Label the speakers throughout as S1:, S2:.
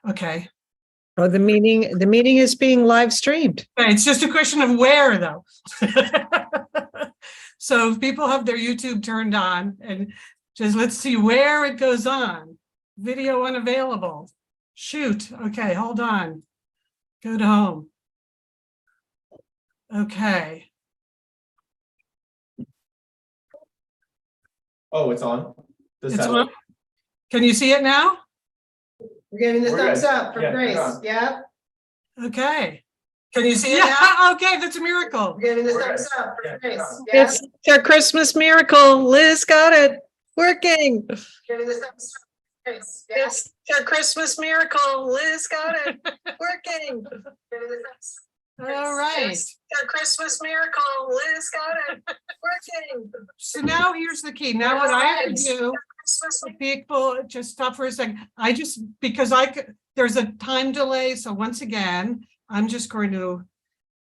S1: Okay.
S2: Oh, the meeting is being live streamed.
S1: It's just a question of where, though. So if people have their YouTube turned on, and just let's see where it goes on. Video unavailable. Shoot. Okay, hold on. Go to home. Okay.
S3: Oh, it's on.
S1: It's on. Can you see it now?
S4: We're getting the thumbs up for
S3: Yeah,
S4: Grace. Yeah.
S1: Okay. Can you see it now? Okay, that's a miracle.
S4: We're getting the
S3: We're
S4: thumbs
S3: good.
S4: up for
S3: Yeah,
S4: Grace.
S3: yeah.
S4: Yeah.
S2: It's our Christmas miracle. Liz got it working.
S4: Getting the thumbs up for Grace. Yeah.
S2: It's our Christmas miracle. Liz got it working.
S4: Getting the thumbs up.
S1: All right.
S2: It's our Christmas miracle. Liz got it working.
S1: So now here's the key. Now what I have to do, people, just stop for a second. Because there's a time delay. So once again, I'm just going to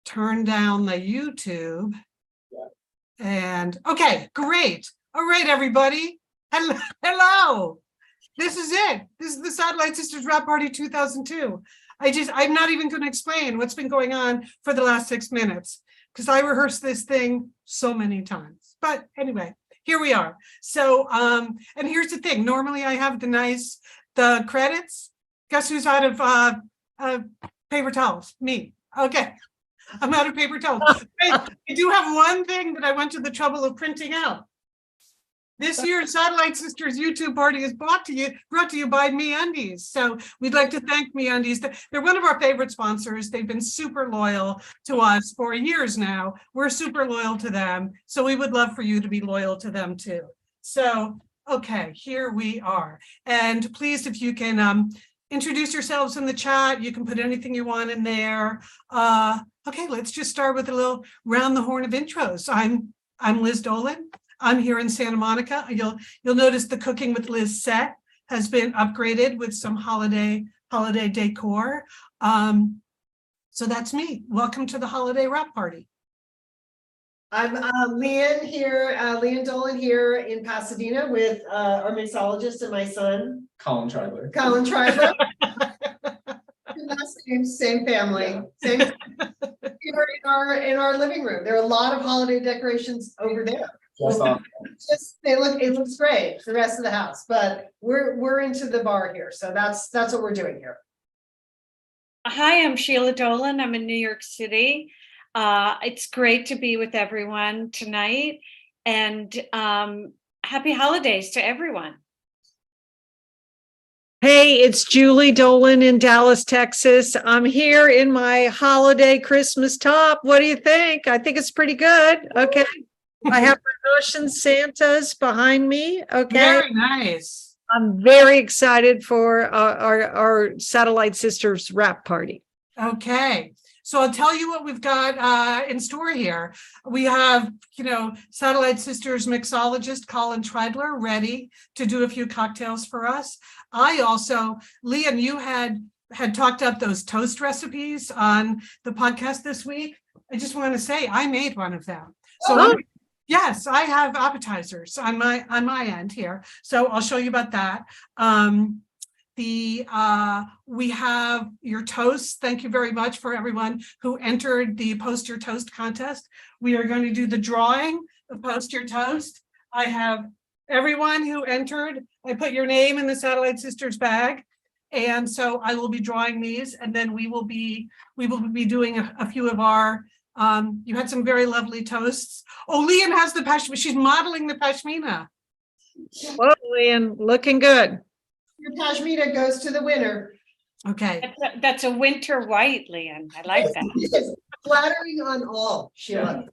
S1: turn down the YouTube. And okay, great. All right, everybody. Hello. This is it. This is the Satellite Sisters Rap Party 2002. I'm not even going to explain what's been going on for the last 6 minutes because I rehearsed this thing so many times. But anyway, here we are. So, and here's the thing. Normally I have the credits. Guess who's out of paper towels? Me. Okay. I'm out of paper towels. I do have one thing that I went to the trouble of printing out. This year's Satellite Sisters YouTube party is brought to you by MeUndies. So we'd like to thank MeUndies. They're one of our favorite sponsors. They've been super loyal to us for years now. We're super loyal to them. So we would love for you to be loyal to them too. So, okay, here we are. And please, if you can introduce yourselves in the chat, you can put anything you want in there. Okay, let's just start with a little round the horn of intros. I'm Liz Dolan. I'm here in Santa Monica. You'll notice the Cooking with Liz set has been upgraded with some holiday decor. So that's me. Welcome to the holiday rap party.
S4: I'm Lian here, Lian Dolan here in Pasadena with our mixologist and my son,
S3: Colin Treidler.
S4: Colin Treidler. Last name, same family, same. Here in our living room. There are a lot of holiday decorations over there. It looks great for the rest of the house, but we're into the bar here, so that's what we're doing here.
S5: Hi, I'm Sheila Dolan. I'm in New York City. It's great to be with everyone tonight, and happy holidays to everyone.
S2: Hey, it's Julie Dolan in Dallas, Texas. I'm here in my holiday Christmas top. What do you think? I think it's pretty good. Okay. I have my Russian Santas behind me. Okay.
S1: Very nice.
S2: I'm very excited for our Satellite Sisters rap party.
S1: Okay. So I'll tell you what we've got in store here. We have, Satellite Sisters mixologist Colin Treidler ready to do a few cocktails for us. I also, Lian, you had talked up those toast recipes on the podcast this week. I just want to say I made one of them. So yes, I have appetizers on my end here. So I'll show you about that. We have your toasts. Thank you very much for everyone who entered the Post Your Toast contest. We are going to do the drawing of Post Your Toast. I have everyone who entered. I put your name in the Satellite Sisters bag. And so I will be drawing these, and then we will be doing a few of our, you had some very lovely toasts. Oh, Lian has the pashmina. She's modeling the pashmina.
S2: Whoa, Lian, looking good.
S4: Your pashmina goes to the winner.
S1: Okay.
S5: That's a winter white, Lian. I like that.
S4: Yes. Flattering on all, Sheila.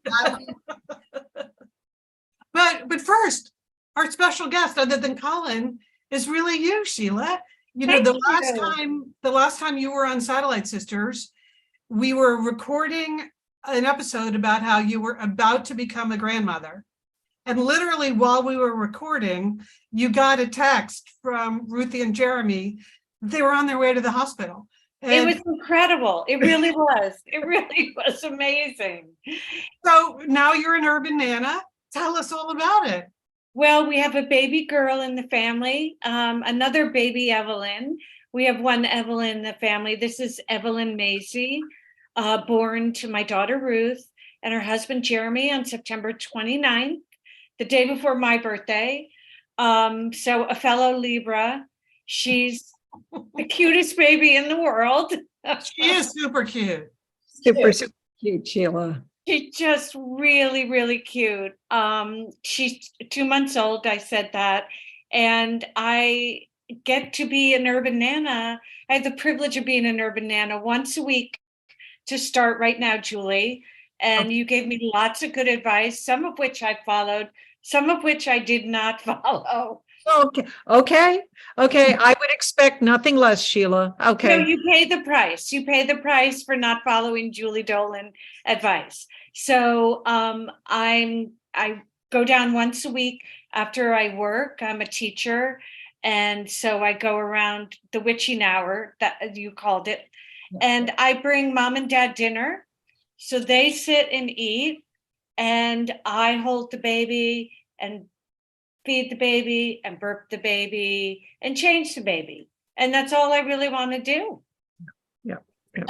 S1: But first, our special guest, other than Colin, is really you, Sheila. The last time you were on Satellite Sisters, we were recording an episode about how you were about to become a grandmother. And literally while we were recording, you got a text from Ruthie and Jeremy. They were on their way to the hospital. And
S5: it was incredible. It really was. It really was amazing.
S1: So now you're an urban nana. Tell us all about it.
S5: Well, we have a baby girl in the family, another baby, Evelyn. We have one Evelyn in the family. This is Evelyn Maisie, born to my daughter Ruth and her husband Jeremy on September 29th, the day before my birthday. So a fellow Libra. She's the cutest baby in the world.
S1: She is super cute.
S2: Super, super cute, Sheila.
S5: She's just really, really cute. She's 2 months old. I said that. And I get to be an urban nana. I have the privilege of being an urban nana once a week to start right now, Julie. And you gave me lots of good advice, some of which I followed, some of which I did not follow.
S2: Okay. I would expect nothing less, Sheila.
S5: So
S2: Okay.
S5: you pay the price. You pay the price for not following Julie Dolan advice. So I go down once a week after I work. I'm a teacher. And so I go around the witching hour, that you called it. And I bring mom and dad dinner. So they sit and eat. And I hold the baby and feed the baby and burp the baby and change the baby. And that's all I really want to do.
S2: Yeah.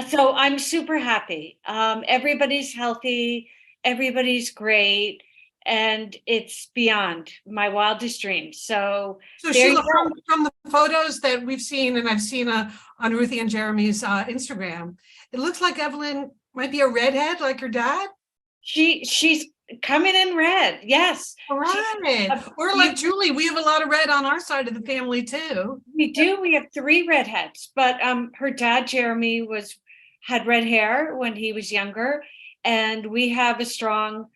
S5: So I'm super happy. Everybody's healthy. Everybody's great. And it's beyond my wildest dreams. So there
S1: Sheila,
S5: you go.
S1: from the photos that we've seen, and I've seen on Ruthie and Jeremy's Instagram, it looks like Evelyn might be a redhead like her dad.
S5: She's coming in red. Yes.
S1: All right. We're like Julie, we have a lot of red on our side of the family too.
S5: We do. We have 3 redheads, but her dad, Jeremy, had red hair when he was younger. And we have a strong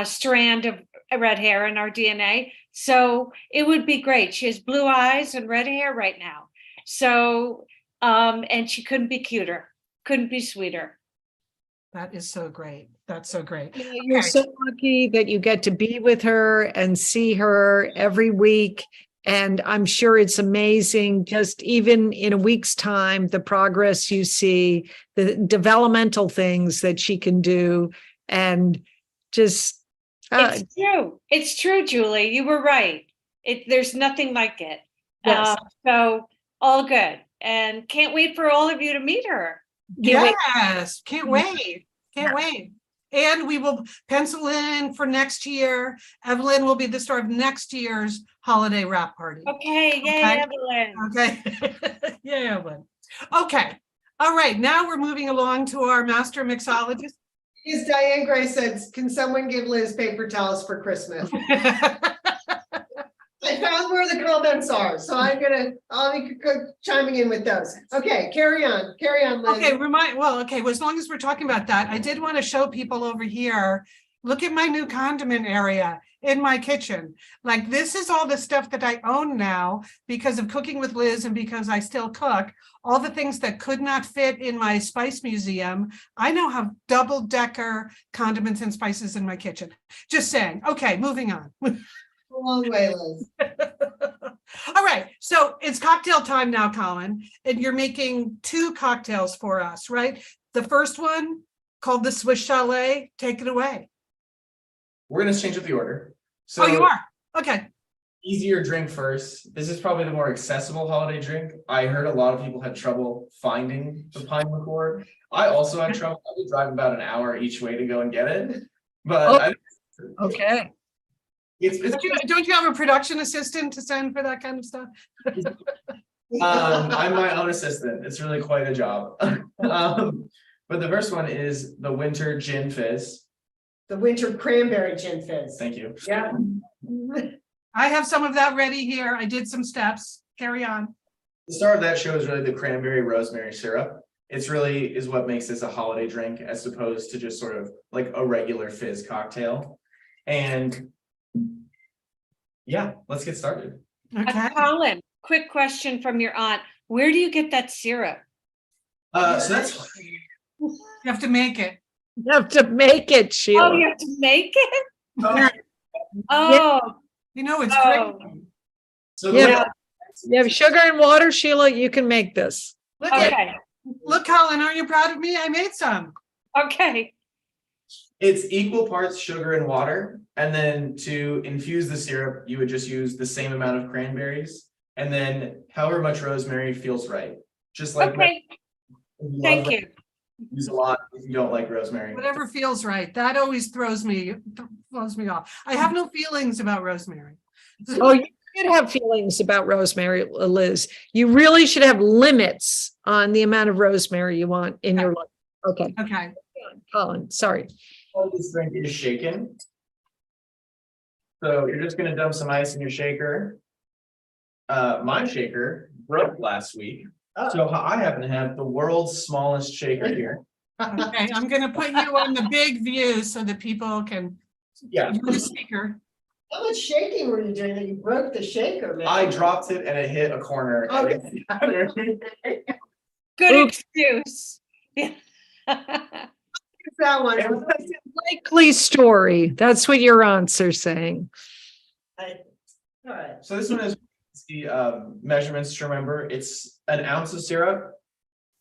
S5: strand of red hair in our DNA. So it would be great. She has blue eyes and red hair right now. So, and she couldn't be cuter, couldn't be sweeter.
S1: That is so great. That's so great.
S2: You're
S1: Okay.
S2: so lucky that you get to be with her and see her every week. And I'm sure it's amazing, just even in a week's time, the progress you see, the developmental things that she can do. And just,
S5: It's true. It's true, Julie. You were right. There's nothing like it.
S2: Yes.
S5: So all good. And can't wait for all of you to meet her.
S1: Yes, can't wait. Can't wait. And we will pencil in for next year. Evelyn will be the star of next year's holiday wrap party.
S5: Okay. Yay,
S1: Okay.
S5: Evelyn.
S1: Okay. Yeah, Evelyn. Okay. All right. Now we're moving along to our master mixologist.
S4: As Diane Gray said, can someone give Liz paper towels for Christmas? I found where the comments are, so I'll be chiming in with those. Okay, carry on, Liz.
S1: Okay, well, as long as we're talking about that, I did want to show people over here, look at my new condiment area in my kitchen. Like, this is all the stuff that I own now because of cooking with Liz and because I still cook. All the things that could not fit in my spice museum, I now have double-decker condiments and spices in my kitchen. Just saying. Okay, moving on.
S4: A long way, Liz.
S1: All right, so it's cocktail time now, Colin, and you're making 2 cocktails for us, right? The first one called the Swiss Chalet. Take it away.
S3: We're going to change up the order. So
S1: Oh, you are? Okay.
S3: easier drink first. This is probably the more accessible holiday drink. I heard a lot of people had trouble finding the pine liqueur. I also had trouble. I would drive about an hour each way to go and get it. But
S2: okay.
S1: Don't you have a production assistant to send for that kind of stuff?
S3: I'm my own assistant. It's really quite a job. But the first one is the winter gin fizz.
S4: The winter cranberry gin fizz.
S3: Thank you.
S4: Yeah.
S1: I have some of that ready here. I did some steps. Carry on.
S3: The star of that show is really the cranberry rosemary syrup. It's really is what makes this a holiday drink as opposed to just sort of like a regular fizz cocktail. And yeah, let's get started.
S1: Okay.
S5: Colin, quick question from your aunt. Where do you get that syrup?
S3: So that's
S1: You have to make it.
S2: You have to make it, Sheila.
S5: Oh, you have to make it?
S3: oh,
S5: Oh,
S1: You know, it's
S5: Oh.
S1: great.
S3: so
S2: Yeah. You have sugar and water, Sheila, you can make this.
S1: Look,
S5: okay.
S1: look, Colin, aren't you proud of me? I made some.
S5: Okay.
S3: it's equal parts sugar and water. And then to infuse the syrup, you would just use the same amount of cranberries and then however much rosemary feels right. Just like.
S5: Okay, thank you.
S3: Use a lot if you don't like rosemary.
S1: Whatever feels right. That always throws me off. I have no feelings about rosemary.
S2: Oh, you should have feelings about rosemary, Liz. You really should have limits on the amount of rosemary you want in your life. Okay,
S1: Okay.
S2: Colin, sorry.
S3: All this drink is shaken. So you're just gonna dump some ice in your shaker. My shaker broke last week, so I happen to have the world's smallest shaker here.
S1: Okay, I'm gonna put you on the big view so that people can.
S3: Yeah.
S1: You're the speaker.
S4: How much shaking were you doing that you broke the shaker, man?
S3: I dropped it and it hit a corner.
S4: Okay.
S5: Good
S2: Oops.
S5: excuse. Yeah.
S4: That one.
S2: Likely story. That's what your aunts are saying.
S4: All right.
S3: So this one is the measurements to remember. It's an ounce of syrup,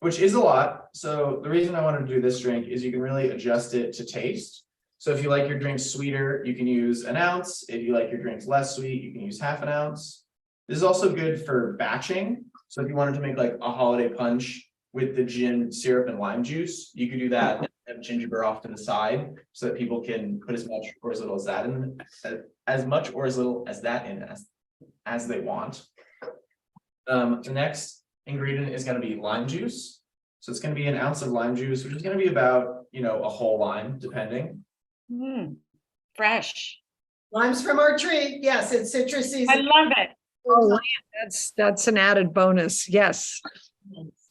S3: which is a lot. So the reason I wanted to do this drink is you can really adjust it to taste. So if you like your drink sweeter, you can use an ounce. If you like your drinks less sweet, you can use half an ounce. This is also good for batching. So if you wanted to make like a holiday punch with the gin, syrup, and lime juice, you could do that and have ginger beer off to the side so that people can put as much or as little as that in, as much or as little as that in as they want. The next ingredient is going to be lime juice. So it's going to be an ounce of lime juice, which is going to be about, a whole lime, depending.
S5: Fresh.
S4: Limes from our tree. Yes, it's citrus
S5: I
S4: season.
S5: love it.
S2: Oh, that's an added bonus. Yes.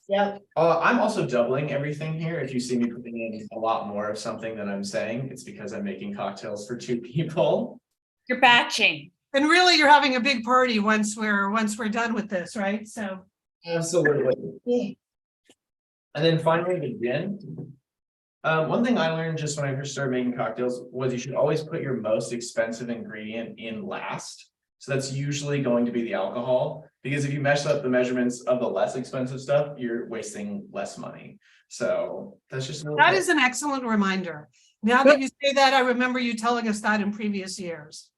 S4: Yep.
S3: I'm also doubling everything here. If you see me putting in a lot more of something than I'm saying, it's because I'm making cocktails for 2 people.
S5: You're batching.
S1: And really, you're having a big party once we're done with this, right? So.
S3: Absolutely. And then finally, the gin. One thing I learned just when I first started making cocktails was you should always put your most expensive ingredient in last. So that's usually going to be the alcohol, because if you mess up the measurements of the less expensive stuff, you're wasting less money. So that's just.
S1: That is an excellent reminder. Now that you say that, I remember you telling us that in previous years.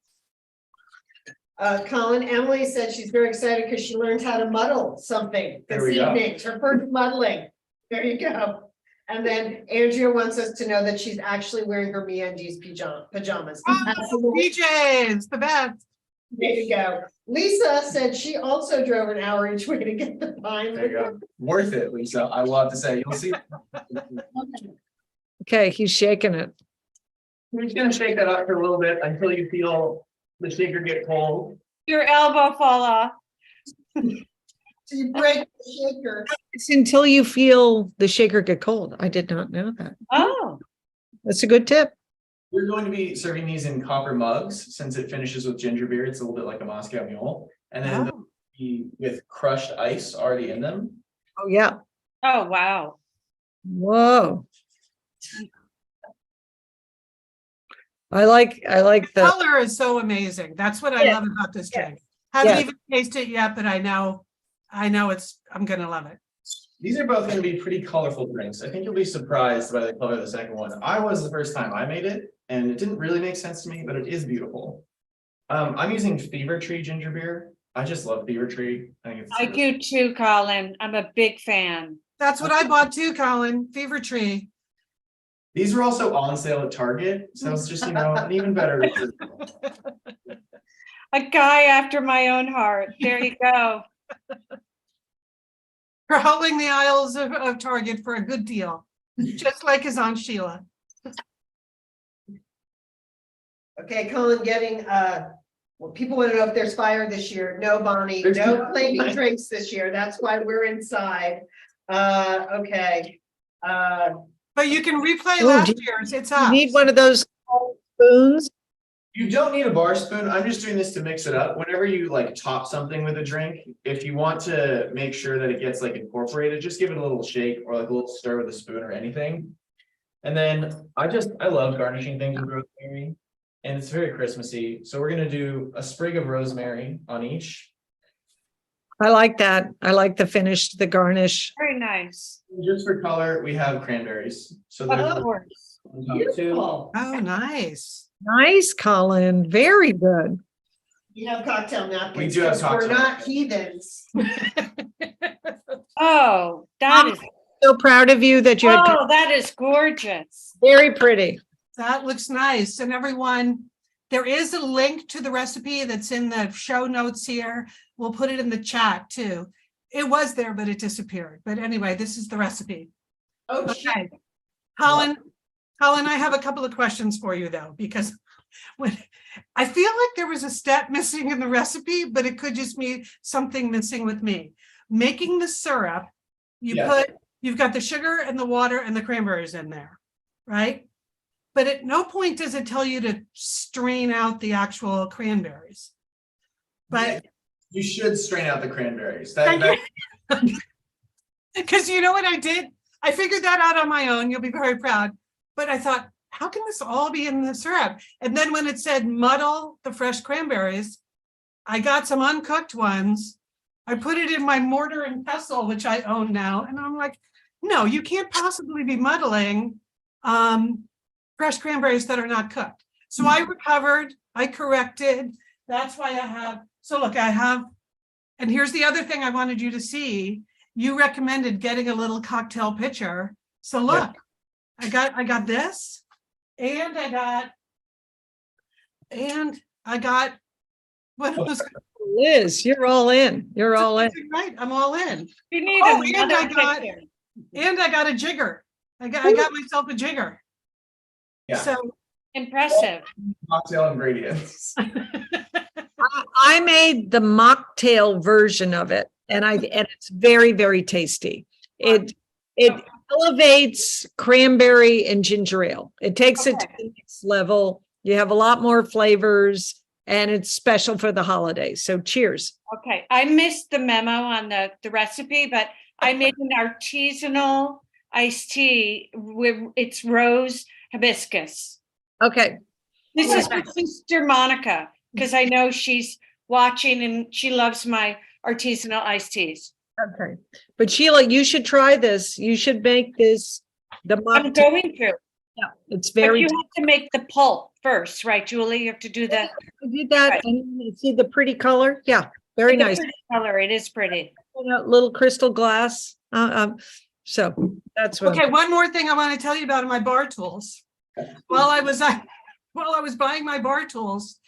S4: Colin, Emily said she's very excited because she learned how to muddle something
S3: There
S4: this
S3: we go.
S4: evening. Her first muddling. There you go. And then Andrea wants us to know that she's actually wearing her MeUndies pajamas. Absolutely.
S1: PJs, the best.
S4: There you go. Lisa said she also drove an hour each way to get the pine.
S3: There you go. Worth it, Lisa. I will have to say, you'll see.
S2: Okay, he's shaking it.
S3: We're just gonna shake that up for a little bit until you feel the shaker get cold.
S5: Your elbow fall off.
S4: So you break the shaker.
S2: It's until you feel the shaker get cold. I did not know that.
S5: Oh,
S2: That's a good tip.
S3: We're going to be serving these in copper mugs since it finishes with ginger beer. It's a little bit like a Moscow Mule. And then
S1: Oh.
S3: with crushed ice already in them.
S2: Oh, yeah.
S5: oh, wow.
S2: Whoa. I like the,
S1: Color is so amazing. That's what I
S2: Yeah.
S1: love about this
S2: Yeah.
S1: drink. Haven't
S2: Yeah.
S1: even tasted it yet, but I know I'm gonna love it.
S3: These are both going to be pretty colorful drinks. I think you'll be surprised by the color of the second one. I was the first time I made it, and it didn't really make sense to me, but it is beautiful. I'm using Fever Tree ginger beer. I just love Fever Tree. I think it's
S5: I do too, Colin. I'm a big fan.
S1: That's what I bought too, Colin. Fever Tree.
S3: These were also on sale at Target, so it's just, an even better.
S5: A guy after my own heart. There you go.
S1: Prowling the aisles of Target for a good deal, just like his Aunt Sheila.
S4: Okay, Colin, getting, well, people want to know if there's fire this year. No, Bonnie,
S3: There's
S4: no
S3: no
S4: flaming
S3: fire.
S4: drinks this year. That's why we're inside. Okay.
S1: But you can replay
S2: Oh,
S1: last
S2: do
S1: year's. It's
S2: you
S1: up.
S2: need one of those spoons.
S3: You don't need a bar spoon. I'm just doing this to mix it up. Whenever you like top something with a drink, if you want to make sure that it gets like incorporated, just give it a little shake or like a little stir with a spoon or anything. And then I love garnishing things with rosemary, and it's very Christmassy. So we're gonna do a sprig of rosemary on each.
S2: I like that. I like the finish, the garnish.
S5: Very nice.
S3: Just for color, we have cranberries. So there's
S5: Of course.
S3: two.
S4: Beautiful.
S1: Oh, nice.
S2: Nice, Colin. Very good.
S4: You have cocktail napkins.
S3: We do have
S4: 'cause
S3: cocktail
S4: We're not
S3: napkins.
S4: heathens.
S5: Oh, that is,
S2: So proud of you that you had,
S5: oh, that is gorgeous.
S2: very pretty.
S1: That looks nice. And everyone, there is a link to the recipe that's in the show notes here. We'll put it in the chat too. It was there, but it disappeared. But anyway, this is the recipe.
S4: Oh, shit.
S1: Okay. Colin, I have a couple of questions for you though, because when I feel like there was a step missing in the recipe, but it could just be something missing with me. Making the syrup,
S3: Yeah.
S1: you've got the sugar and the water and the cranberries in there, right? But at no point does it tell you to strain out the actual cranberries. But
S3: You should strain out the cranberries.
S1: because you know what I did? I figured that out on my own. You'll be very proud. But I thought, how can this all be in the syrup? And then when it said muddle the fresh cranberries, I got some uncooked ones. I put it in my mortar and pestle, which I own now. And I'm like, no, you can't possibly be muddling fresh cranberries that are not cooked. So I recovered, I corrected. That's why I have, so look, I have, and here's the other thing I wanted you to see. You recommended getting a little cocktail pitcher. So look, I got this, and I got what was
S2: Liz, you're all in. You're all in.
S1: right. I'm all in.
S5: You need
S1: Oh,
S5: another
S1: and I got a jigger. I got myself a jigger.
S3: Yeah.
S1: So
S5: Impressive.
S3: Cocktail ingredients.
S2: I made the mocktail version of it, and it's very, very tasty. It elevates cranberry and ginger ale. It takes it to the next level. You have a lot more flavors, and it's special for the holidays. So cheers.
S5: Okay, I missed the memo on the recipe, but I made an artisanal iced tea with it's rose hibiscus.
S2: Okay.
S5: This is for Sister Monica, because I know she's watching and she loves my artisanal iced teas.
S2: Okay. But Sheila, you should try this. You should make this the
S5: I'm
S2: mocktail.
S5: going to.
S2: Yeah, it's
S5: But
S2: very.
S5: you have to make the pulp first, right, Julie? You have to do that.
S2: I did that,
S5: Right.
S2: and you see the pretty color? Yeah, very nice.
S5: Color, it is pretty.
S2: Little crystal glass. So that's what.
S1: okay, one more thing I want to tell you about my bar tools. While I was buying my bar tools,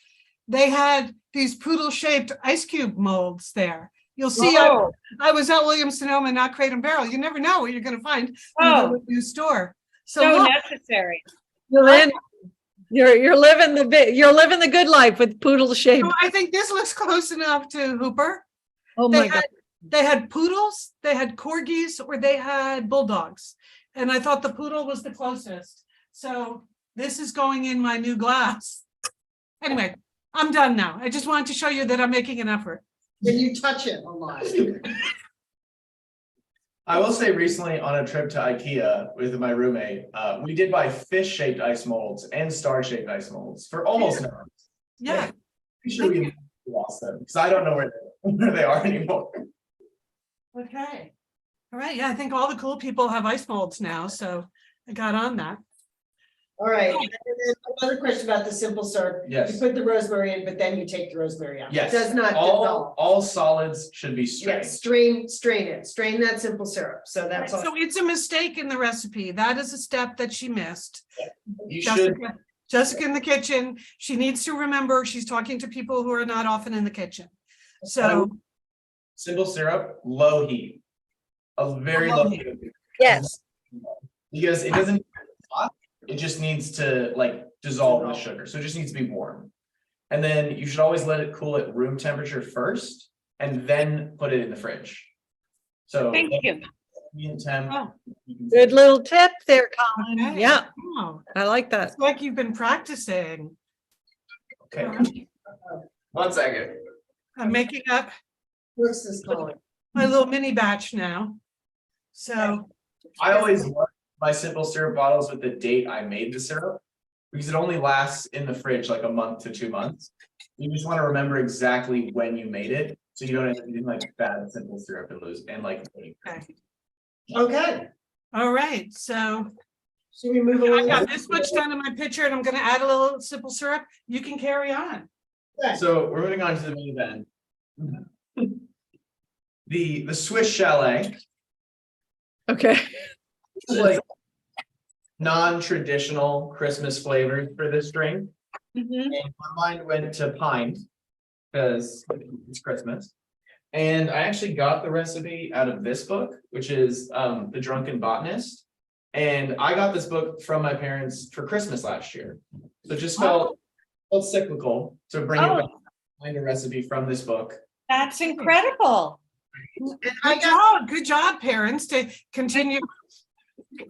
S1: they had these poodle-shaped ice cube molds there. You'll see,
S5: Oh.
S1: I was at Williams Sonoma, not Crate and Barrel. You never know what you're going to find in
S5: Oh.
S1: the new store. So
S5: So
S1: look,
S5: necessary.
S2: You're in. You're living the good life with poodle shape.
S1: I think this looks close enough to Hooper.
S2: Oh my God.
S1: They had poodles, they had corgis, or they had bulldogs. And I thought the poodle was the closest. So this is going in my new glass. Anyway, I'm done now. I just wanted to show you that I'm making an effort.
S4: When you touch it a lot.
S3: I will say recently on a trip to IKEA with my roommate, we did buy fish-shaped ice molds and star-shaped ice molds for almost no price.
S1: Yeah.
S3: Pretty sure we lost them because I don't know where they are anymore.
S1: Okay. All right. Yeah, I think all the cool people have ice molds now. So I got on that.
S4: All right, and then another question about the simple syrup.
S3: Yes.
S4: You put the rosemary in, but then you take the rosemary out.
S3: Yes.
S4: It does not dissolve.
S3: All solids should be strained.
S4: Yes, strain it, strain that simple syrup, so that's all.
S1: So it's a mistake in the recipe. That is a step that she missed.
S3: You should,
S1: Jessica in the kitchen, she needs to remember she's talking to people who are not often in the kitchen. So
S3: simple syrup, low heat. A very low heat.
S2: Yes.
S3: Because it doesn't hot, it just needs to like dissolve in the sugar. So it just needs to be warm. And then you should always let it cool at room temperature first and then put it in the fridge. So
S5: Thank you.
S3: ambient temp,
S1: Oh.
S3: you can-
S2: Good little tip there, Colin.
S1: Okay.
S2: Yeah,
S1: Wow.
S2: I like that.
S1: It's like you've been practicing.
S3: Okay. 1 second.
S1: I'm making up
S4: What's this called?
S1: my little mini batch now. So,
S3: I always mark my simple syrup bottles with the date I made the syrup because it only lasts in the fridge like a month to 2 months. You just want to remember exactly when you made it, so you don't end up eating like bad simple syrup and lose and like.
S1: okay.
S4: Okay,
S1: All right. So
S4: should we move
S1: I
S4: along?
S1: got this much done in my pitcher and I'm going to add a little simple syrup. You can carry on.
S3: So we're moving on to the main event. The Swiss Chalet
S2: Okay.
S3: Like non-traditional Christmas flavors for this drink.
S5: Mhm.
S3: And my mind went to pine because it's Christmas. And I actually got the recipe out of this book, which is The Drunken Botanist. And I got this book from my parents for Christmas last year. So it just felt cyclical to bring it back, find a recipe from this book.
S5: That's incredible.
S1: Good job, parents, to continue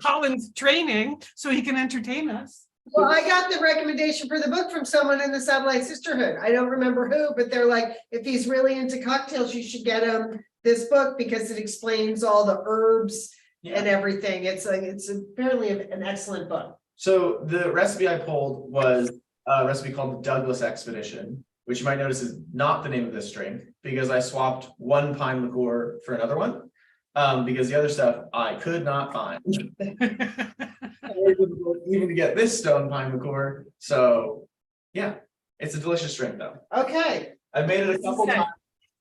S1: Colin's training so he can entertain us.
S4: Well, I got the recommendation for the book from someone in the Satellite Sisterhood. I don't remember who, but they're like, if he's really into cocktails, you should get him this book because it explains all the herbs and everything. It's apparently an excellent book.
S3: So the recipe I pulled was a recipe called the Douglas Expedition, which you might notice is not the name of this drink because I swapped one pine liqueur for another one. Because the other stuff I could not find. Even to get this stone pine liqueur. So yeah, it's a delicious drink though.
S4: Okay.
S3: I've made it a couple times.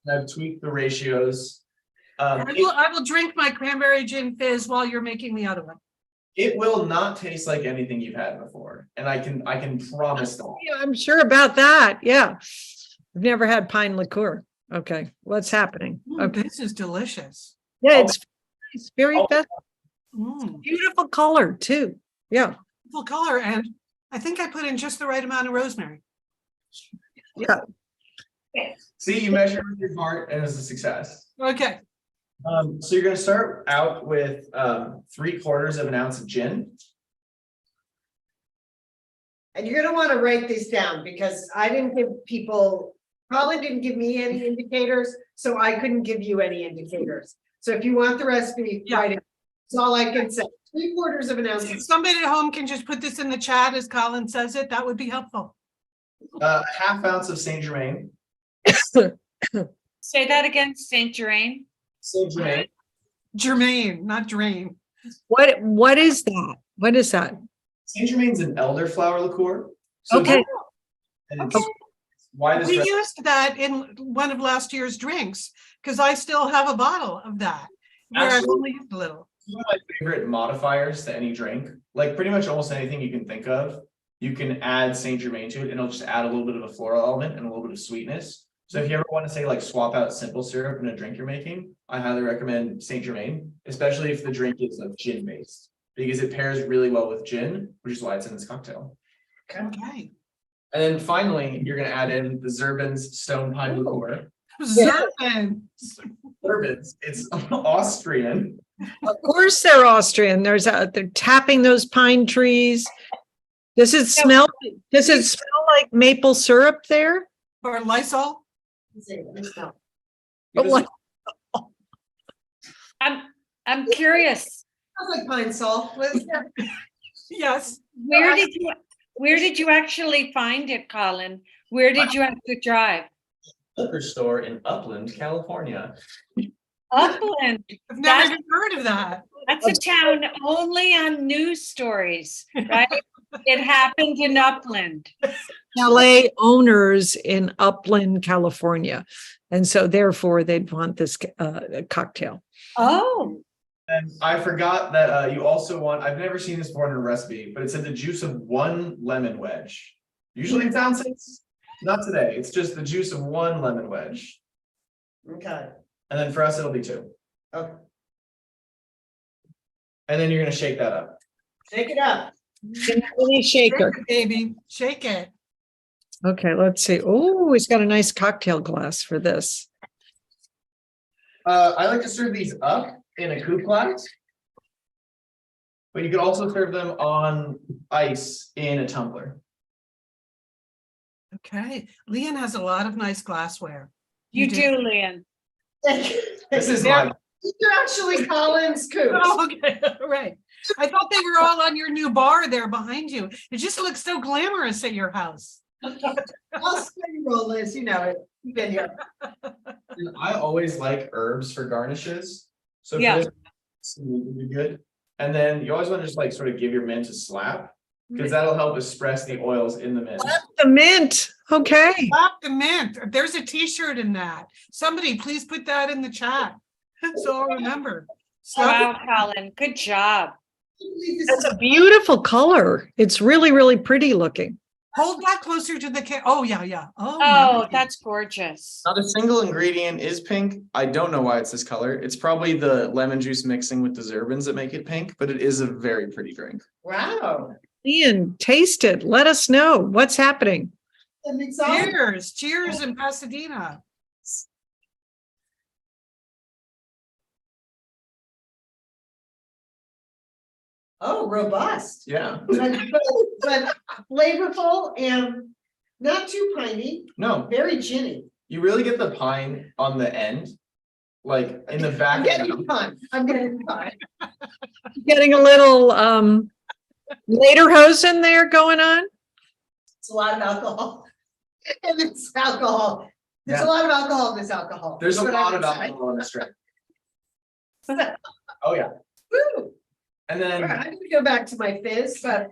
S3: And I've tweaked the ratios.
S1: I will drink my cranberry gin fizz while you're making the other one.
S3: It will not taste like anything you've had before, and I can promise that.
S2: Yeah, I'm sure about that. Yeah. I've never had pine liqueur. Okay. What's happening? Okay.
S1: This is delicious.
S2: Yeah, it's very festive.
S1: Mm,
S2: Beautiful color too. Yeah.
S1: full color, and I think I put in just the right amount of rosemary.
S2: Yeah.
S3: See, you measure with your heart, and it's a success.
S1: Okay.
S3: So you're going to start out with 3/4 of an ounce of gin.
S4: And you're gonna want to write these down because I didn't give people, probably didn't give me any indicators, so I couldn't give you any indicators. So if you want the recipe, write it. That's all I can say. 3/4 of an ounce.
S1: If somebody at home can just put this in the chat as Colin says it, that would be helpful.
S3: 1/2 ounce of Saint Germain.
S5: Say that again, Saint Germain.
S3: Saint Germain.
S1: Germain, not drain.
S2: What is that? What is that?
S3: Saint Germain's an elderflower liqueur. So
S2: Okay.
S3: and it's why this
S1: We used that in one of last year's drinks because I still have a bottle of that. Where I've
S3: Absolutely.
S1: only used a little.
S3: one of my favorite modifiers to any drink. Like pretty much almost anything you can think of, you can add Saint Germain to it, and it'll just add a little bit of a floral element and a little bit of sweetness. So if you ever want to say like swap out simple syrup in a drink you're making, I highly recommend Saint Germain, especially if the drink is like gin based, because it pairs really well with gin, which is why it's in this cocktail.
S1: Okay.
S3: And then finally, you're gonna add in the Zirbenz stone pine liqueur.
S1: Zirbenz.
S3: Zirbenz, it's Austrian.
S2: Of course they're Austrian. They're tapping those pine trees. Does it smell like maple syrup there?
S1: Or Lysol.
S2: Like-
S5: I'm curious.
S4: Sounds like pine salt.
S1: Yes.
S5: Where did you actually find it, Colin? Where did you have to drive?
S3: Liquor store in Upland, California.
S5: Upland.
S1: I've never even heard of that.
S5: That's a town only on news stories, right? It happened in Upland.
S2: Chalet owners in Upland, California. And so therefore they'd want this cocktail.
S5: Oh,
S3: And I forgot that you also want, I've never seen this before in a recipe, but it said the juice of 1 lemon wedge. Usually it's ounces, not today. It's just the juice of 1 lemon wedge.
S4: Okay.
S3: And then for us, it'll be 2.
S4: Okay.
S3: And then you're gonna shake that up.
S4: Shake it up.
S2: Really shaker.
S1: Shake it, baby. Shake it.
S2: Okay, let's see. Oh, he's got a nice cocktail glass for this.
S3: I like to serve these up in a coupe glass. But you could also serve them on ice in a tumbler.
S1: Okay. Lian has a lot of nice glassware.
S5: you do, Lian.
S3: This is my,
S4: You're actually Colin's coupe.
S1: Oh, okay. Right. I thought they were all on your new bar there behind you. It just looks so glamorous at your house.
S4: I'll spin roll this, you know it. You've been here.
S3: I always like herbs for garnishes. So
S5: Yeah.
S3: for this would be good. And then you always want to just like sort of give your mint a slap, because that'll help express the oils in the mint.
S2: The mint. Okay.
S1: Slap the mint. There's a t-shirt in that. Somebody please put that in the chat. So I'll remember.
S5: Wow, Colin, good job.
S2: That's a beautiful color. It's really, really pretty looking.
S1: Hold that closer to the camera. Oh, yeah.
S5: Oh,
S1: nice.
S5: that's gorgeous.
S3: Not a single ingredient is pink. I don't know why it's this color. It's probably the lemon juice mixing with the Zirbenz that make it pink, but it is a very pretty drink.
S4: Wow.
S2: Ian, taste it. Let us know what's happening.
S4: And it's all-
S1: Cheers in Pasadena.
S4: Oh, robust.
S3: Yeah.
S4: But flavorful and not too piney,
S3: No,
S4: very ginny.
S3: you really get the pine on the end, like in the back.
S4: I'm getting pine. I'm getting pine.
S2: Getting a little lederhosen there going on.
S4: It's a lot of alcohol. And it's alcohol. There's a
S3: Yeah.
S4: lot of alcohol in this alcohol.
S3: There's a
S4: That's what I
S3: lot of
S4: would say.
S3: alcohol in this drink. Oh, yeah.
S4: Woo.
S3: And
S4: All right,
S3: then
S4: I'm gonna go back to my fizz, but.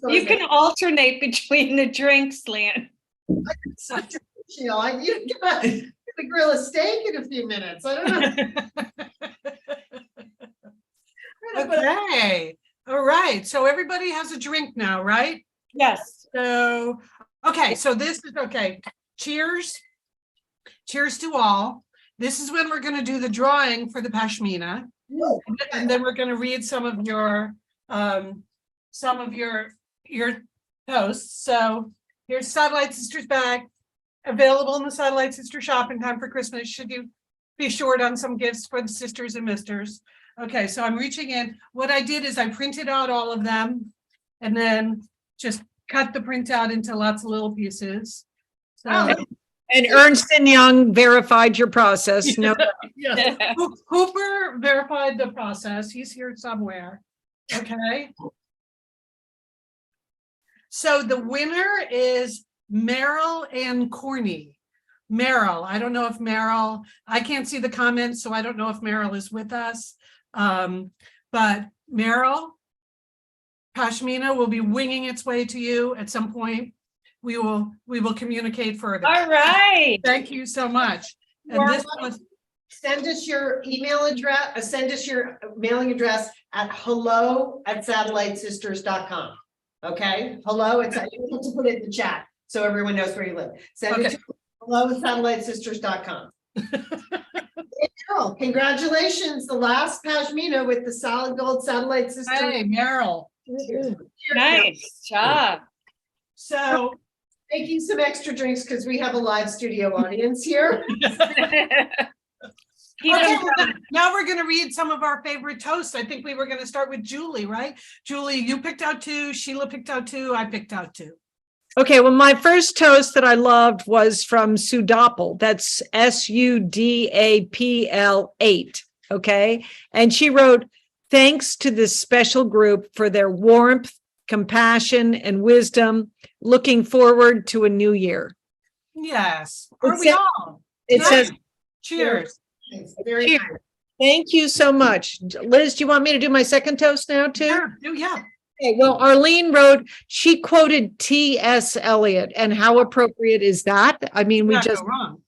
S5: You can alternate between the drinks, Lian.
S4: You know, you're gonna grill a steak in a few minutes. I don't know.
S1: Okay, all right. So everybody has a drink now, right?
S5: Yes.
S1: So, okay, so this is, okay. Cheers. Cheers to all. This is when we're gonna do the drawing for the Pashmina. And then we're gonna read some of your posts. So here's Satellite Sisters bag, available in the Satellite Sister shop in time for Christmas. Should you be short on some gifts for the sisters and misters? Okay, so I'm reaching in. What I did is I printed out all of them and then just cut the printout into lots of little pieces. So
S2: And Ernst and Young verified your process. No,
S1: yeah. Hooper verified the process. He's here somewhere. Okay. So the winner is Meryl and Corny. Meryl, I don't know if Meryl, I can't see the comments, so I don't know if Meryl is with us. But Meryl, Pashmina will be winging its way to you at some point. We will communicate further.
S5: All right.
S1: Thank you so much. And this was,
S4: Send us your email address, send us your mailing address at hello@satellitesisters.com. Okay, hello, you have to put it in the chat so everyone knows where you live. Send it
S1: Okay.
S4: to hello@satellitesisters.com. Meryl, congratulations, the last Pashmina with the solid gold Satellite Sisters.
S1: hey, Meryl.
S5: Nice job.
S1: So
S4: Making some extra drinks because we have a live studio audience here.
S5: Keep
S1: okay,
S5: them
S1: now we're going to read some of our favorite toasts. I think we were going to start with Julie, right? Julie, you picked out two, Sheila picked out two, I picked out two.
S2: okay, well, my first toast that I loved was from Sudapel. That's SUDAPL 8. Okay. And she wrote, thanks to this special group for their warmth, compassion, and wisdom. Looking forward to a new year.
S1: Yes, are
S2: It
S1: we
S2: says-
S1: all?
S2: It
S1: Nice.
S2: says,
S1: Cheers.
S4: Very
S2: Cheers.
S4: nice.
S2: thank you so much. Liz, do you want me to do my second toast now too?
S1: Yeah.
S2: Okay, well, Arlene wrote, she quoted T.S. Eliot, and how appropriate is that? I mean, we
S1: Not
S2: just,
S1: go wrong.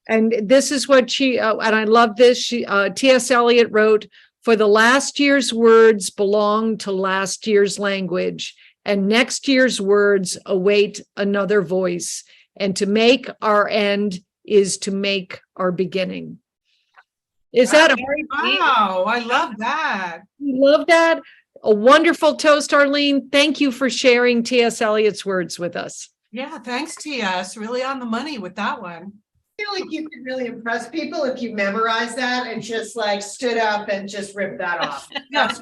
S2: and this is what she, and I love this, T.S. Eliot wrote, for the last year's words belong to last year's language, and next year's words await another voice, and to make our end is to make our beginning. Is that,
S5: very deep.
S1: Wow, I love that.
S2: you love that? A wonderful toast, Arlene. Thank you for sharing T.S. Eliot's words with us.
S1: Yeah, thanks, TS. Really on the money with that one.
S4: I feel like you could really impress people if you memorize that and just like stood up and just ripped that off.
S1: Yes.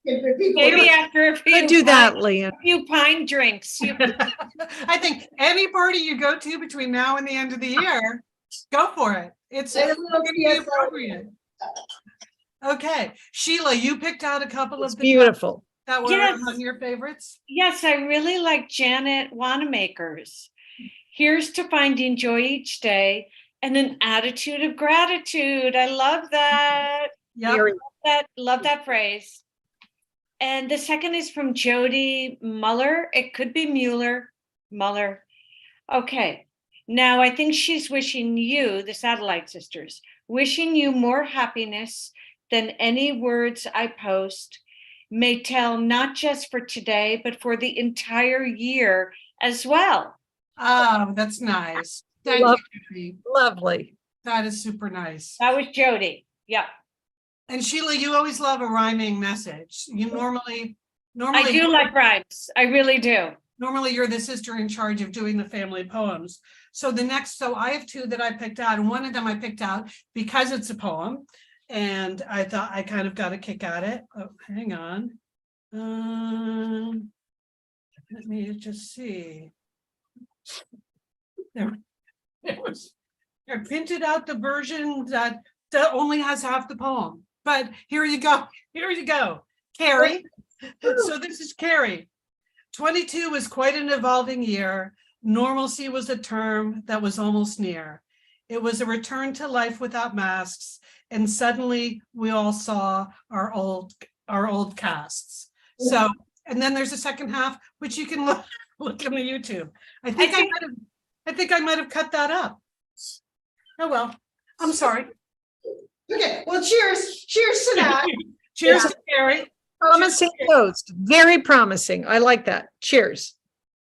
S4: If people-
S5: Maybe after a few.
S2: Could do that, Lian.
S5: Few pine drinks.
S1: I think any party you go to between now and the end of the year, go for it. It's
S4: I
S1: going
S4: don't know
S1: to
S4: if
S1: be
S4: TS
S1: appropriate. Okay, Sheila, you picked out a couple
S2: It's
S1: of the
S2: beautiful.
S1: that were
S5: Yes.
S1: among your favorites.
S5: Yes, I really like Janet Wanamaker's. Here's to finding joy each day and an attitude of gratitude. I love that.
S1: Yeah.
S2: Very-
S5: Love that phrase. And the second is from Jody Muller. It could be Muller. Okay. Now I think she's wishing you, the Satellite Sisters, wishing you more happiness than any words I post may tell, not just for today, but for the entire year as well.
S1: Oh, that's nice. Thank
S2: Love-
S1: you, Judy.
S2: Lovely.
S1: That is super nice.
S5: That was Jody. Yeah,
S1: And Sheila, you always love a rhyming message. You normally
S5: I do like rhymes. I really do.
S1: normally you're the sister in charge of doing the family poems. So I have two that I picked out, and one of them I picked out because it's a poem. And I thought I kind of got a kick at it. Oh, hang on. Let me just see. There it was. I printed out the version that only has half the poem. But here you go. Here you go. Carrie. So this is Carrie. 22 was quite an evolving year. Normalcy was a term that was almost near. It was a return to life without masks. And suddenly we all saw our old casts. So, and then there's a second half, which you can look on the YouTube. I think I might have cut that up. Oh, well, I'm sorry.
S4: Okay, well, cheers to that.
S1: Cheers to Carrie.
S2: Promising toast. Very promising. I like that. Cheers.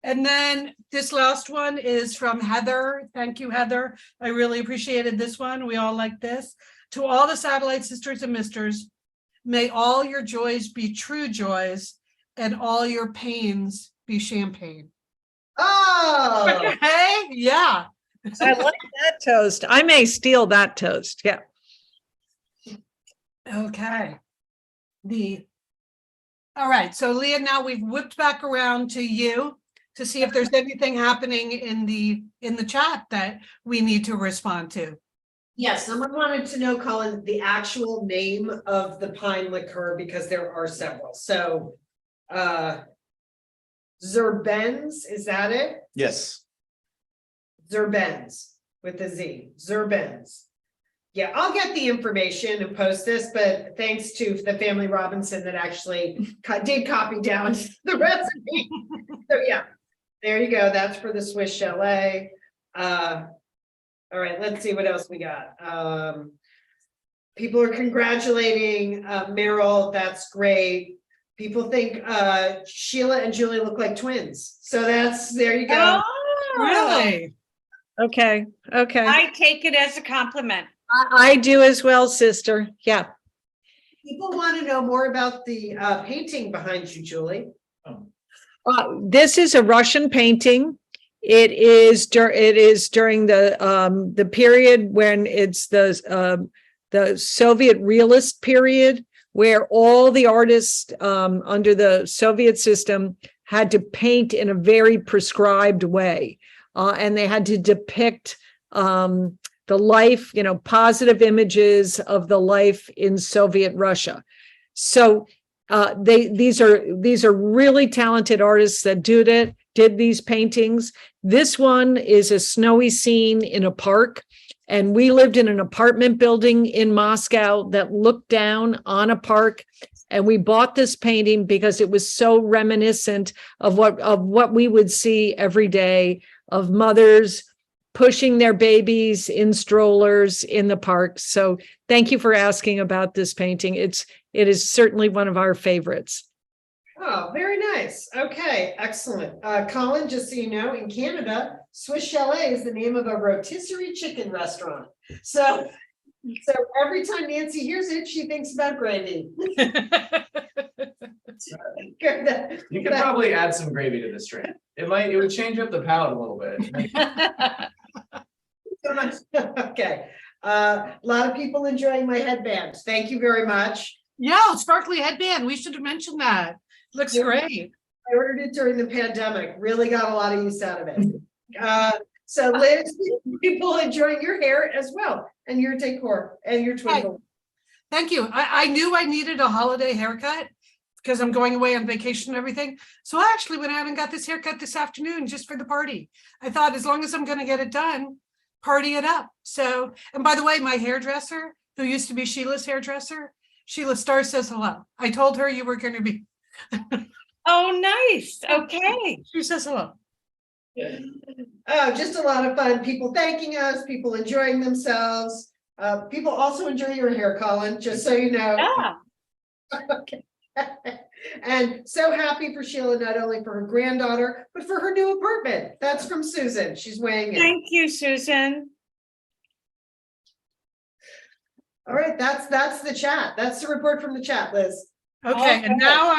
S1: And then this last one is from Heather. Thank you, Heather. I really appreciated this one. We all like this. To all the satellite sisters and misters, may all your joys be true joys and all your pains be champagne.
S4: Oh,
S1: Hey, yeah.
S2: I like that toast. I may steal that toast. Yeah.
S1: Okay. All right. So Leah, now we've whipped back around to you to see if there's anything happening in the chat that we need to respond to.
S4: yes, someone wanted to know, Colin, the actual name of the pine liqueur because there are several. So, Zirbenz, is that it?
S3: Yes.
S4: Zirbenz with a Z, Zirbenz. Yeah, I'll get the information and post this, but thanks to the family Robinson that actually did copy down the recipe. So yeah, there you go. That's for the Swiss Chalet. All right, let's see what else we got. People are congratulating Meryl. That's great. People think Sheila and Julie look like twins. So there you go.
S5: Oh,
S1: Really?
S2: Okay. Okay.
S5: I take it as a compliment.
S2: I do as well, sister. Yeah.
S4: People want to know more about the painting behind you, Julie.
S2: This is a Russian painting. It is during the period when it's the Soviet realist period, where all the artists under the Soviet system had to paint in a very prescribed way, and they had to depict the life, positive images of the life in Soviet Russia. So these are really talented artists that did these paintings. This one is a snowy scene in a park, and we lived in an apartment building in Moscow that looked down on a park. And we bought this painting because it was so reminiscent of what we would see every day, of mothers pushing their babies in strollers in the park. So thank you for asking about this painting. It is certainly one of our favorites.
S4: Oh, very nice. Okay, excellent. Colin, just so you know, in Canada, Swiss Chalet is the name of a rotisserie chicken restaurant. So every time Nancy hears it, she thinks about gravy.
S3: You could probably add some gravy to this drink. It would change up the palate a little bit.
S4: Okay. A lot of people enjoying my headband. Thank you very much.
S1: Yeah, sparkly headband. We should have mentioned that. Looks great.
S4: I ordered it during the pandemic. Really got a lot of use out of it. So Liz, people enjoying your hair as well, and your decor and your twinkle.
S1: Thank you. I knew I needed a holiday haircut because I'm going away on vacation and everything. So I actually went out and got this haircut this afternoon just for the party. I thought, as long as I'm going to get it done, party it up. So, and by the way, my hairdresser, who used to be Sheila's hairdresser, Sheila Starr, says hello. I told her you were going to be.
S5: Oh, nice. Okay.
S1: She says hello.
S4: Oh, just a lot of fun. People thanking us, people enjoying themselves. People also enjoy your hair, Colin, just so you know.
S5: Yeah.
S4: Okay. And so happy for Sheila, not only for her granddaughter, but for her new apartment. That's from Susan. She's weighing in.
S5: Thank you, Susan.
S4: All right, that's the chat. That's the report from the chat, Liz.
S1: Okay,
S5: Okay.
S1: and now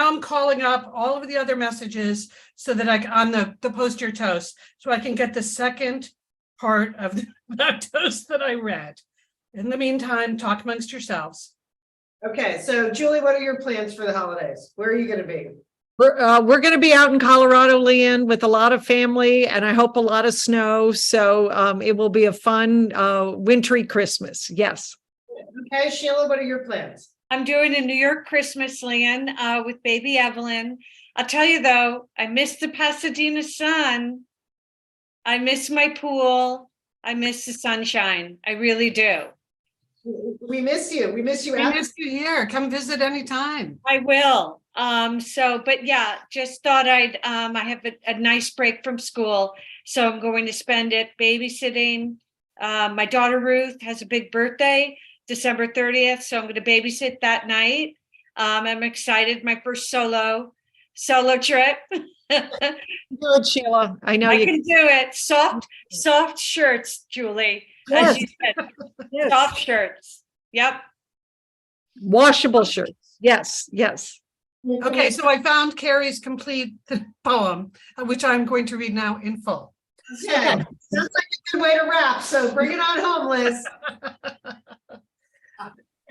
S1: I'm calling up all of the other messages so that on the post your toast, so I can get the second part of that toast that I read. In the meantime, talk amongst yourselves.
S4: Okay, so Julie, what are your plans for the holidays? Where are you gonna be?
S2: We're going to be out in Colorado, Lian, with a lot of family, and I hope a lot of snow. So it will be a fun, wintry Christmas. Yes.
S4: Okay, Sheila, what are your plans?
S5: I'm doing a New York Christmas, Lian, with baby Evelyn. I'll tell you though, I miss the Pasadena sun. I miss my pool. I miss the sunshine. I really do.
S4: We miss you. We miss you.
S1: We miss you here. Come visit anytime.
S5: I will. But yeah, just thought I have a nice break from school. So I'm going to spend it babysitting. My daughter Ruth has a big birthday, December 30th. So I'm going to babysit that night. I'm excited. My first solo trip.
S2: Good, Sheila. I know
S5: I
S2: you
S5: can do it. Soft shirts, Julie.
S2: Yes.
S5: As you said,
S2: Yes.
S5: soft shirts. Yep.
S2: Washable shirts. Yes, yes.
S1: Okay, so I found Carrie's complete poem, which I'm going to read now in full.
S4: Okay, sounds like a good way to wrap. So bring it on home, Liz.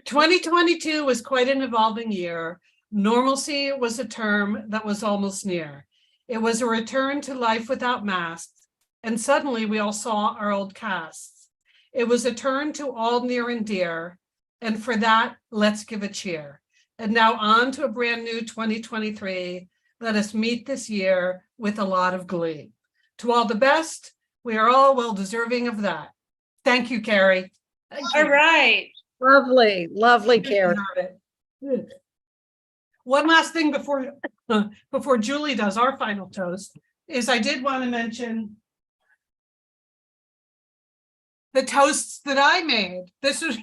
S1: 2022 was quite an evolving year. Normalcy was a term that was almost near. It was a return to life without masks, and suddenly we all saw our old casts. It was a turn to all near and dear, and for that, let's give a cheer. And now on to a brand new 2023. Let us meet this year with a lot of glee. To all the best, we are all well deserving of that. Thank you, Carrie. Thank you.
S5: All right.
S2: Lovely, lovely, Karen.
S1: One last thing before Julie does our final toast is I did want to mention the toasts that I made. This was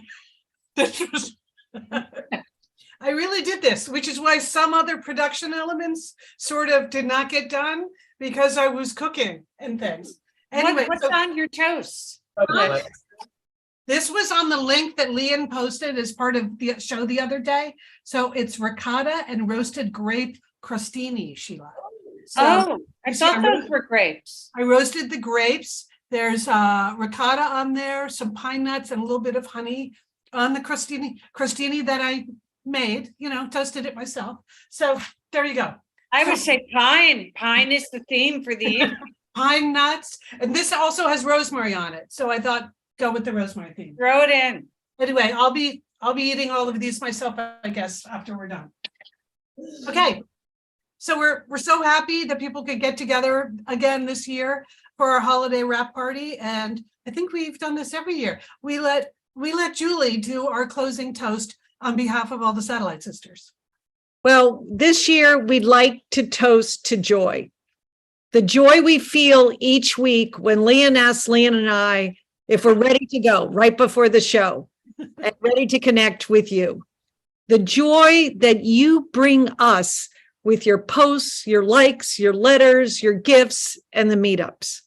S1: I really did this, which is why some other production elements sort of did not get done because I was cooking and things. Anyway,
S5: What's
S1: so
S5: on your toast?
S1: this was on the link that Lian posted as part of the show the other day. So it's ricotta and roasted grape crostini, Sheila. So
S5: I thought those were grapes.
S1: I roasted the grapes. There's ricotta on there, some pine nuts and a little bit of honey on the crostini that I made, toasted it myself. So there you go.
S5: I would say pine. Pine is the theme for the year.
S1: Pine nuts. And this also has rosemary on it. So I thought go with the rosemary theme.
S5: Throw it in.
S1: Anyway, I'll be eating all of these myself, I guess, after we're done. Okay. So we're so happy that people could get together again this year for our holiday wrap party. And I think we've done this every year. We let Julie do our closing toast on behalf of all the Satellite Sisters.
S2: Well, this year we'd like to toast to joy. The joy we feel each week when Lian asks Lian and I if we're ready to go right before the show and ready to connect with you. The joy that you bring us with your posts, your likes, your letters, your gifts, and the meetups.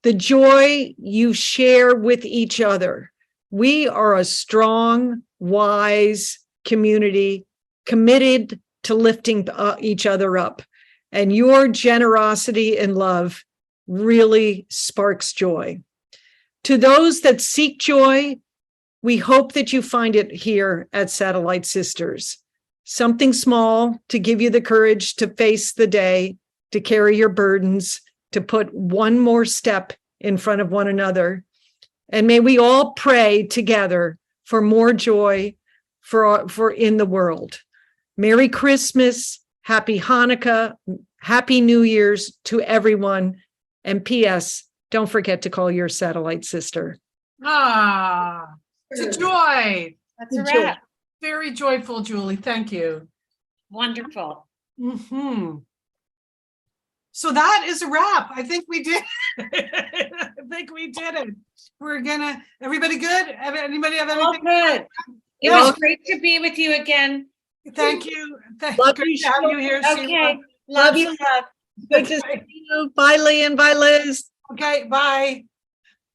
S2: The joy you share with each other. We are a strong, wise community committed to lifting each other up. And your generosity and love really sparks joy. To those that seek joy, we hope that you find it here at Satellite Sisters. Something small to give you the courage to face the day, to carry your burdens, to put one more step in front of one another. And may we all pray together for more joy for in the world. Merry Christmas, Happy Hanukkah, Happy New Year's to everyone. And P.S., don't forget to call your satellite sister.
S1: It's a joy.
S5: That's a wrap.
S1: Very joyful, Julie. Thank you.
S5: Wonderful.
S1: So that is a wrap. I think we did. I think we did it. Everybody good? Anybody have
S5: All
S1: anything?
S5: good. It
S1: Yeah.
S5: was great to be with you again.
S1: Thank you.
S2: Love
S1: Good
S2: you,
S1: to have you here, Sheila.
S5: Okay, lots
S2: you.
S5: of love.
S2: Good to see you. Bye, Lian. Bye, Liz.
S1: Okay, bye.